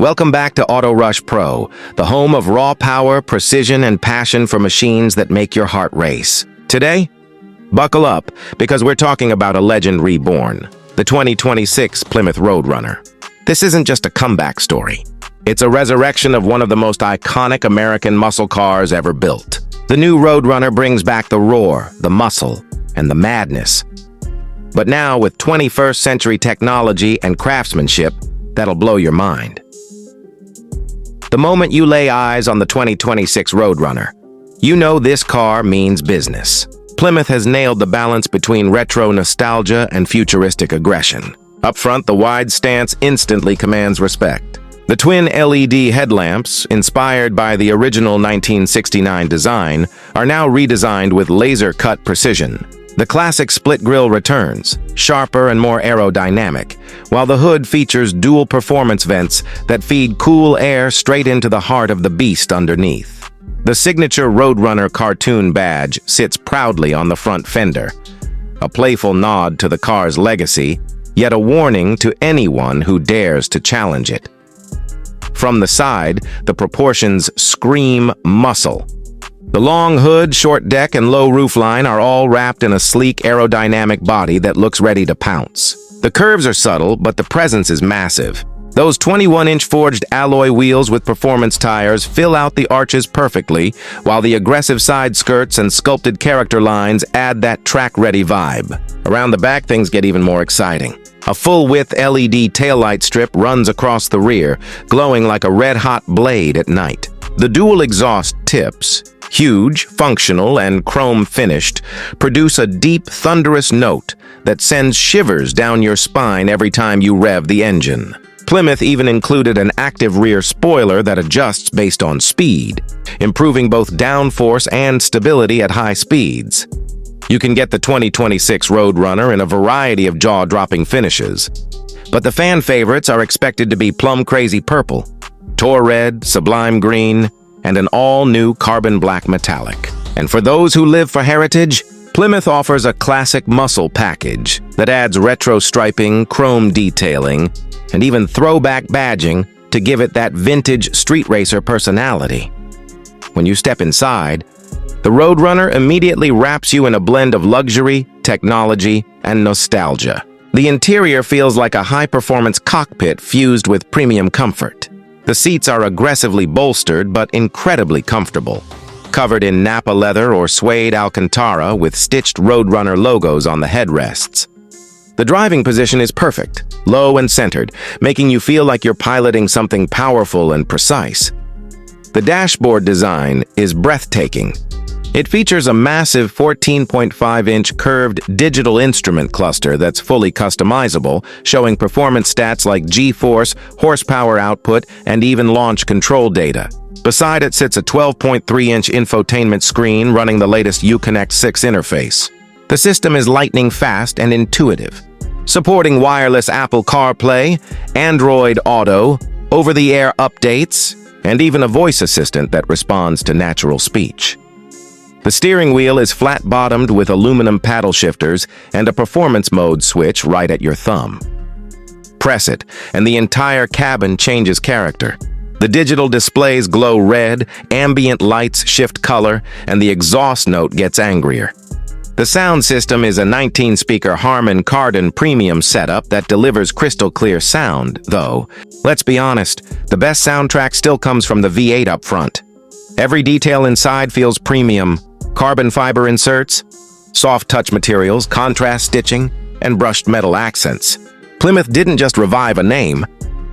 Welcome back to Auto Rush Pro, the home of raw power, precision, and passion for machines that make your heart race. Today, buckle up, because we're talking about a legend reborn, the 2026 Plymouth Roadrunner. This isn't just a comeback story. It's a resurrection of one of the most iconic American muscle cars ever built. The new Roadrunner brings back the roar, the muscle, and the madness. But now with 21st century technology and craftsmanship, that'll blow your mind. The moment you lay eyes on the 2026 Roadrunner, you know this car means business. Plymouth has nailed the balance between retro nostalgia and futuristic aggression. Up front, the wide stance instantly commands respect. The twin LED headlamps, inspired by the original 1969 design, are now redesigned with laser-cut precision. The classic split grille returns, sharper and more aerodynamic, while the hood features dual performance vents that feed cool air straight into the heart of the beast underneath. The signature Roadrunner cartoon badge sits proudly on the front fender, a playful nod to the car's legacy, yet a warning to anyone who dares to challenge it. From the side, the proportions scream muscle. The long hood, short deck, and low roofline are all wrapped in a sleek aerodynamic body that looks ready to pounce. The curves are subtle, but the presence is massive. Those 21-inch forged alloy wheels with performance tires fill out the arches perfectly, while the aggressive side skirts and sculpted character lines add that track-ready vibe. Around the back, things get even more exciting. A full-width LED taillight strip runs across the rear, glowing like a red-hot blade at night. The dual exhaust tips, huge, functional, and chrome-finished, produce a deep, thunderous note that sends shivers down your spine every time you rev the engine. Plymouth even included an active rear spoiler that adjusts based on speed, improving both downforce and stability at high speeds. You can get the 2026 Roadrunner in a variety of jaw-dropping finishes, but the fan favorites are expected to be plum-crazy purple, Tour Red, Sublime Green, and an all-new carbon black metallic. And for those who live for heritage, Plymouth offers a classic muscle package that adds retro striping, chrome detailing, and even throwback badging to give it that vintage street racer personality. When you step inside, the Roadrunner immediately wraps you in a blend of luxury, technology, and nostalgia. The interior feels like a high-performance cockpit fused with premium comfort. The seats are aggressively bolstered but incredibly comfortable, covered in Napa leather or suede Alcantara with stitched Roadrunner logos on the headrests. The driving position is perfect, low and centered, making you feel like you're piloting something powerful and precise. The dashboard design is breathtaking. It features a massive 14.5-inch curved digital instrument cluster that's fully customizable, showing performance stats like G-force, horsepower output, and even launch control data. Beside it sits a 12.3-inch infotainment screen running the latest Uconnect 6 interface. The system is lightning fast and intuitive, supporting wireless Apple CarPlay, Android Auto, over-the-air updates, and even a voice assistant that responds to natural speech. The steering wheel is flat-bottomed with aluminum paddle shifters and a performance mode switch right at your thumb. Press it, and the entire cabin changes character. The digital displays glow red, ambient lights shift color, and the exhaust note gets angrier. The sound system is a 19-speaker Harman Kardon premium setup that delivers crystal-clear sound, though, let's be honest, the best soundtrack still comes from the V8 up front. Every detail inside feels premium. Carbon fiber inserts, soft touch materials, contrast stitching, and brushed metal accents. Plymouth didn't just revive a name,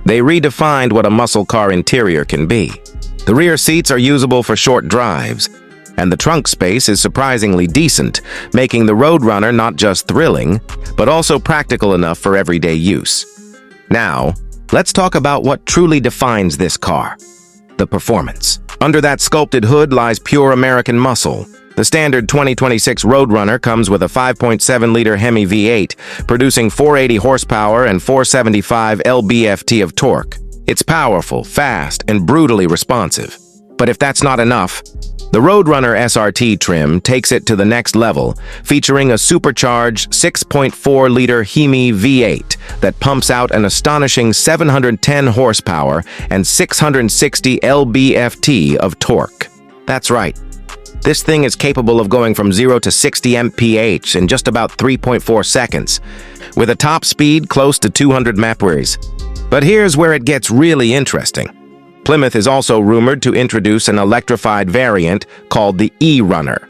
they redefined what a muscle car interior can be. The rear seats are usable for short drives, and the trunk space is surprisingly decent, making the Roadrunner not just thrilling, but also practical enough for everyday use. Now, let's talk about what truly defines this car: the performance. Under that sculpted hood lies pure American muscle. The standard 2026 Roadrunner comes with a 5.7-liter HEMI V8, producing 480 horsepower and 475 lb-ft of torque. It's powerful, fast, and brutally responsive. But if that's not enough, The Roadrunner SRT trim takes it to the next level, featuring a supercharged 6.4-liter HEMI V8 that pumps out an astonishing 710 horsepower and 660 lb-ft of torque. That's right. This thing is capable of going from 0 to 60 mph in just about 3.4 seconds, with a top speed close to 200 mph. But here's where it gets really interesting. Plymouth is also rumored to introduce an electrified variant called the E-Runner.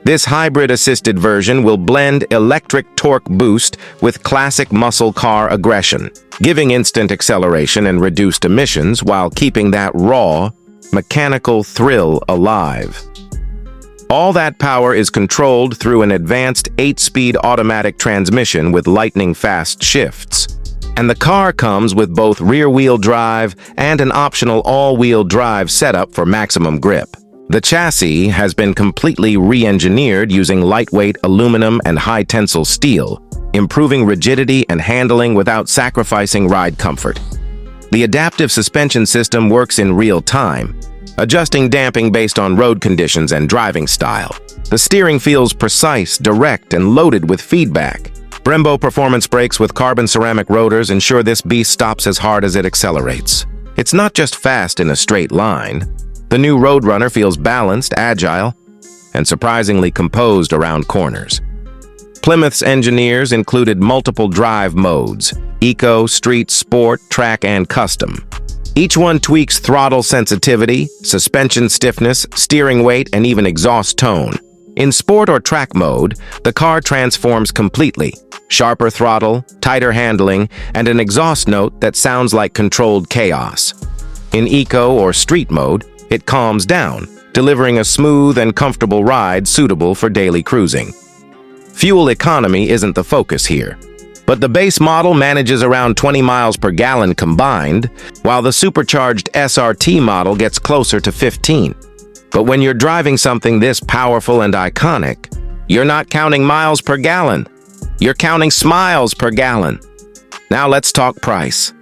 This hybrid-assisted version will blend electric torque boost with classic muscle car aggression, giving instant acceleration and reduced emissions while keeping that raw, mechanical thrill alive. All that power is controlled through an advanced 8-speed automatic transmission with lightning-fast shifts. And the car comes with both rear-wheel drive and an optional all-wheel drive setup for maximum grip. The chassis has been completely re-engineered using lightweight aluminum and high-tensile steel, improving rigidity and handling without sacrificing ride comfort. The adaptive suspension system works in real time, adjusting damping based on road conditions and driving style. The steering feels precise, direct, and loaded with feedback. Brembo performance brakes with carbon ceramic rotors ensure this beast stops as hard as it accelerates. It's not just fast in a straight line. The new Roadrunner feels balanced, agile, and surprisingly composed around corners. Plymouth's engineers included multiple drive modes: Eco, Street, Sport, Track, and Custom. Each one tweaks throttle sensitivity, suspension stiffness, steering weight, and even exhaust tone. In Sport or Track mode, the car transforms completely. Sharper throttle, tighter handling, and an exhaust note that sounds like controlled chaos. In Eco or Street mode, it calms down, delivering a smooth and comfortable ride suitable for daily cruising. Fuel economy isn't the focus here, but the base model manages around 20 miles per gallon combined, while the supercharged SRT model gets closer to 15. But when you're driving something this powerful and iconic, you're not counting miles per gallon. You're counting smiles per gallon. Now let's talk price.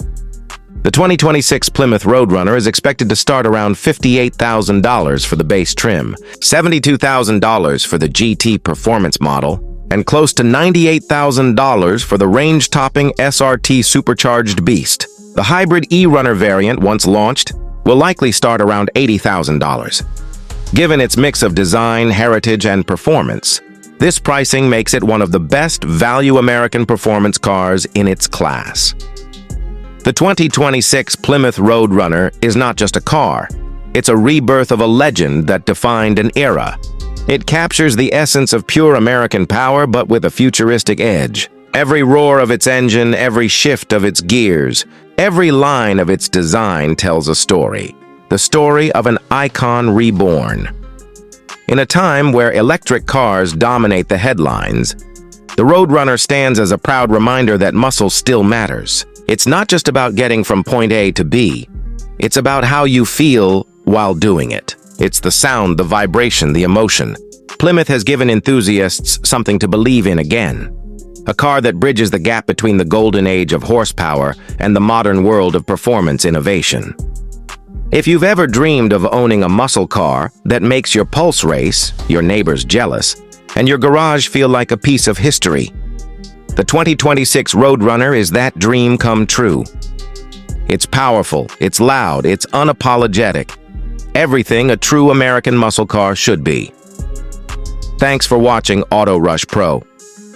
The 2026 Plymouth Roadrunner is expected to start around $58,000 for the base trim, $72,000 for the GT Performance model, and close to $98,000 for the range-topping SRT supercharged beast. The hybrid E-Runner variant, once launched, will likely start around $80,000. Given its mix of design, heritage, and performance, this pricing makes it one of the best value American performance cars in its class. The 2026 Plymouth Roadrunner is not just a car. It's a rebirth of a legend that defined an era. It captures the essence of pure American power, but with a futuristic edge. Every roar of its engine, every shift of its gears, every line of its design tells a story. The story of an icon reborn. In a time where electric cars dominate the headlines, the Roadrunner stands as a proud reminder that muscle still matters. It's not just about getting from point A to B. It's about how you feel while doing it. It's the sound, the vibration, the emotion. Plymouth has given enthusiasts something to believe in again. A car that bridges the gap between the golden age of horsepower and the modern world of performance innovation. If you've ever dreamed of owning a muscle car that makes your pulse race, your neighbors jealous, and your garage feel like a piece of history, the 2026 Roadrunner is that dream come true. It's powerful, it's loud, it's unapologetic. Everything a true American muscle car should be. Thanks for watching Auto Rush Pro,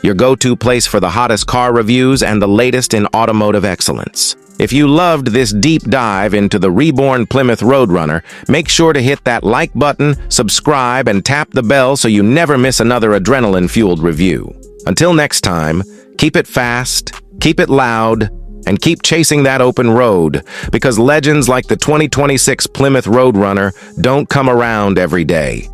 your go-to place for the hottest car reviews and the latest in automotive excellence. If you loved this deep dive into the reborn Plymouth Roadrunner, make sure to hit that like button, subscribe, and tap the bell so you never miss another adrenaline-fueled review. Until next time, keep it fast, keep it loud, and keep chasing that open road, because legends like the 2026 Plymouth Roadrunner don't come around every day.